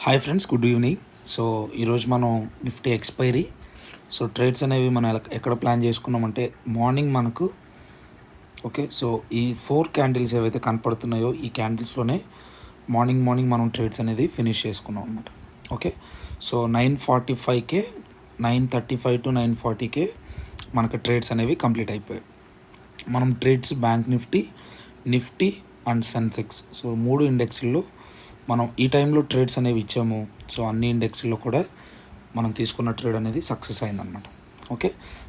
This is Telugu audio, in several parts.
Hi friends, good evening. So ఈరోజు మనం నిఫ్టీ ఎక్స్పైరీ ట్రేడ్స్ అనేవి మనం ఎక్కడ ప్లాన్ చేసుకున్నామంటే మార్నింగ్ మనకు సో ఈ 4 క్యాండిల్స్ ఏవైతే కనపడుతున్నాయో ఈ క్యాండిల్స్లోనే మార్నింగ్ మనం ట్రేడ్స్ అనేది ఫినిష్ చేసుకున్నాం అనమాట. సో 9:45కే 9:35 to 9:40కే మనకు ట్రేడ్స్ అనేవి కంప్లీట్ అయిపోయాయి. మనం trades bank Nifty and Sensex 3 ఇండెక్స్ల్లో మనం ఈ టైంలో ట్రేడ్స్ అనేవి ఇచ్చాము. సో అన్ని ఇండెక్స్లో కూడా మనం తీసుకున్న ట్రేడ్ అనేది సక్సెస్ అయిందనమాట.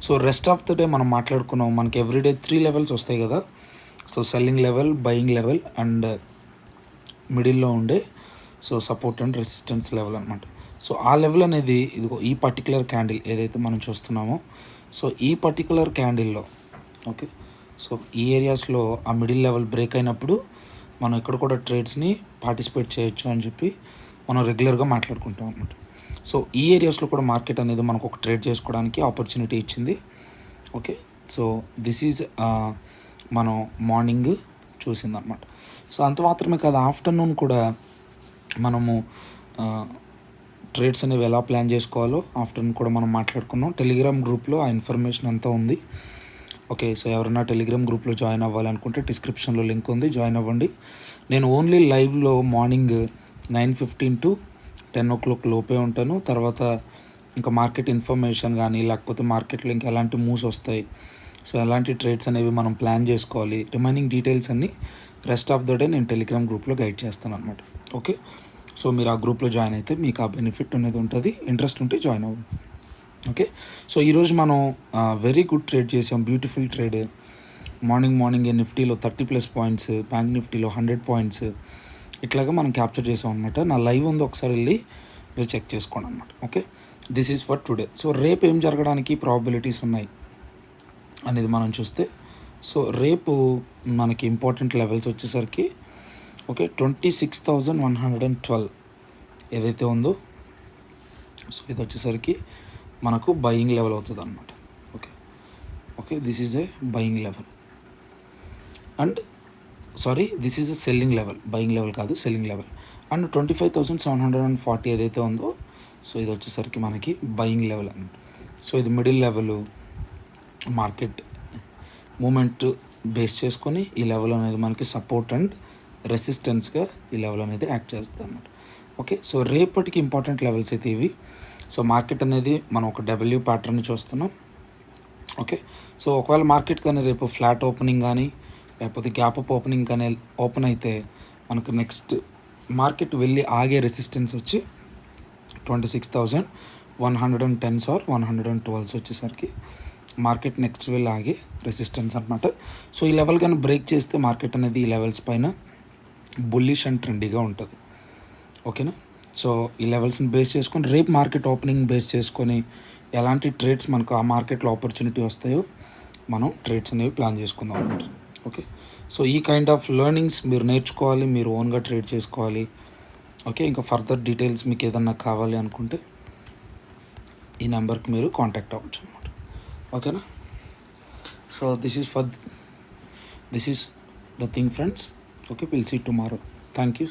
So rest of the day మనం మాట్లాడుకున్నాం, మనకి ఎవ్రీడే 3 లెవెల్స్ వస్తాయి కదా. So selling level, buying level and మిడిల్లో ఉండే సపోర్ట్ అండ్ రెసిస్టెన్స్ లెవెల్ అనమాట. సో ఆ లెవెల్ అనేది ఇదిగో ఈ పర్టికులర్ క్యాండిల్ ఏదైతే మనం చూస్తున్నామో ఈ పర్టికులర్ క్యాండిల్లో సో ఈ ఏరియాస్లో ఆ మిడిల్ లెవెల్ బ్రేక్ అయినప్పుడు మనం ఇక్కడ కూడా ట్రేడ్స్ని పార్టిసిపేట్ చేయొచ్చు అని చెప్పి మనం రెగ్యులర్గా మాట్లాడుకుంటాం అనమాట. సో ఈ ఏరియాస్లో కూడా మార్కెట్ అనేది మనకు ఒక ట్రేడ్ చేసుకోవడానికి ఆపర్చునిటీ ఇచ్చింది. సో దిస్ ఈజ్ మనం మార్నింగ్ చూసిందనమాట. సో అంత మాత్రమే కాదు, ఆఫ్టర్నూన్ కూడా మనము ట్రేడ్స్ అనేవి ఎలా ప్లాన్ చేసుకోవాలో ఆఫ్టర్నూన్ కూడా మనం మాట్లాడుకున్నాం. టెలిగ్రామ్ గ్రూప్లో ఆ ఇన్ఫర్మేషన్ అంతా ఉంది. సో ఎవరైనా టెలిగ్రామ్ గ్రూప్లో జాయిన్ అవ్వాలనుకుంటే డిస్క్రిప్షన్లో లింక్ ఉంది, జాయిన్ అవ్వండి. నేను ఓన్లీ లైవ్లో మార్నింగ్ 9:15 to 10 o'clock లోపే ఉంటాను. తర్వాత ఇంకా మార్కెట్ ఇన్ఫర్మేషన్ కానీ లేకపోతే మార్కెట్లో ఇంకా ఎలాంటి మూవ్స్ వస్తాయి, సో ఎలాంటి ట్రేడ్స్ అనేవి మనం ప్లాన్ చేసుకోవాలి, రిమైనింగ్ డీటెయిల్స్ అన్నీ రెస్ట్ ఆఫ్ ద డే నేను టెలిగ్రామ్ గ్రూప్లో గైడ్ చేస్తాను అనమాట. సో మీరు ఆ గ్రూప్లో జాయిన్ అయితే మీకు ఆ బెనిఫిట్ అనేది ఉంటుంది. ఇంట్రెస్ట్ ఉంటే జాయిన్ అవ్వండి. సో ఈరోజు మనం వెరీ గుడ్ ట్రేడ్ చేసాం, బ్యూటిఫుల్ ట్రేడ్. మార్నింగ్ నిఫ్టీలో 30+ పాయింట్స్, బ్యాంక్ నిఫ్టీలో 100 పాయింట్స్ ఇట్లాగా మనం క్యాప్చర్ చేసాం అనమాట. నా లైవ్ ఉంది, ఒకసారి వెళ్ళి మీరు చెక్ చేసుకోండి అనమాట. This is for today. So రేపు ఏం జరగడానికి ప్రాబిలిటీస్ ఉన్నాయి అనేది మనం చూస్తే, సో రేపు మనకి ఇంపార్టెంట్ లెవెల్స్ వచ్చేసరికి 26,112 ఏదైతే ఉందో సో ఇది వచ్చేసరికి మనకు బయింగ్ లెవెల్ అవుతుంది అనమాట. This is a buying level and this is a selling level, buying level కాదు, సెల్లింగ్ లెవెల్. అండ్ 25,740 ఏదైతే ఉందో సో ఇది వచ్చేసరికి మనకి బయింగ్ లెవెల్ అనమాట. సో ఇది middle level, market movement base చేసుకొని ఈ లెవెల్ అనేది మనకి సపోర్ట్ అండ్ రెసిస్టెన్స్గా ఈ లెవెల్ అనేది యాక్ట్ చేస్తుంది అనమాట. సో రేపటికి ఇంపార్టెంట్ లెవెల్స్ అయితే ఇవి. సో మార్కెట్ అనేది మనం ఒక డబ్ల్యూ ప్యాటర్న్ చూస్తున్నాం. సో ఒకవేళ మార్కెట్ కానీ రేపు ఫ్లాట్ ఓపెనింగ్ కానీ లేకపోతే గ్యాప్ అప్ ఓపెనింగ్ కానీ ఓపెన్ అయితే మనకు నెక్స్ట్ మార్కెట్ వెళ్ళి ఆగే రెసిస్టెన్స్ వచ్చి 26,110 ఆర్ 112 వచ్చేసరికి మార్కెట్ నెక్స్ట్ వెళ్ళి ఆగే రెసిస్టెన్స్ అనమాట. సో ఈ లెవెల్ కానీ బ్రేక్ చేస్తే మార్కెట్ అనేది ఈ లెవెల్స్ పైన బుల్లిష్ అండ్ ట్రెండీగా ఉంటుంది. సో ఈ లెవెల్స్ని బేస్ చేసుకొని రేపు మార్కెట్ ఓపెనింగ్ బేస్ చేసుకొని ఎలాంటి ట్రేడ్స్ మనకు ఆ మార్కెట్లో ఆపర్చునిటీ వస్తాయో మనం ట్రేడ్స్ అనేవి ప్లాన్ చేసుకుందాం అనమాట. సో ఈ కైండ్ ఆఫ్ లెర్నింగ్స్ మీరు నేర్చుకోవాలి, మీరు ఓన్గా ట్రేడ్ చేసుకోవాలి. ఇంకా ఫర్దర్ డీటెయిల్స్ మీకు ఏదన్నా కావాలి అనుకుంటే ఈ నెంబర్కి మీరు కాంటాక్ట్ అవ్వచ్చు అనమాట. So this is the thing friends. Will see tomorrow. Thank you.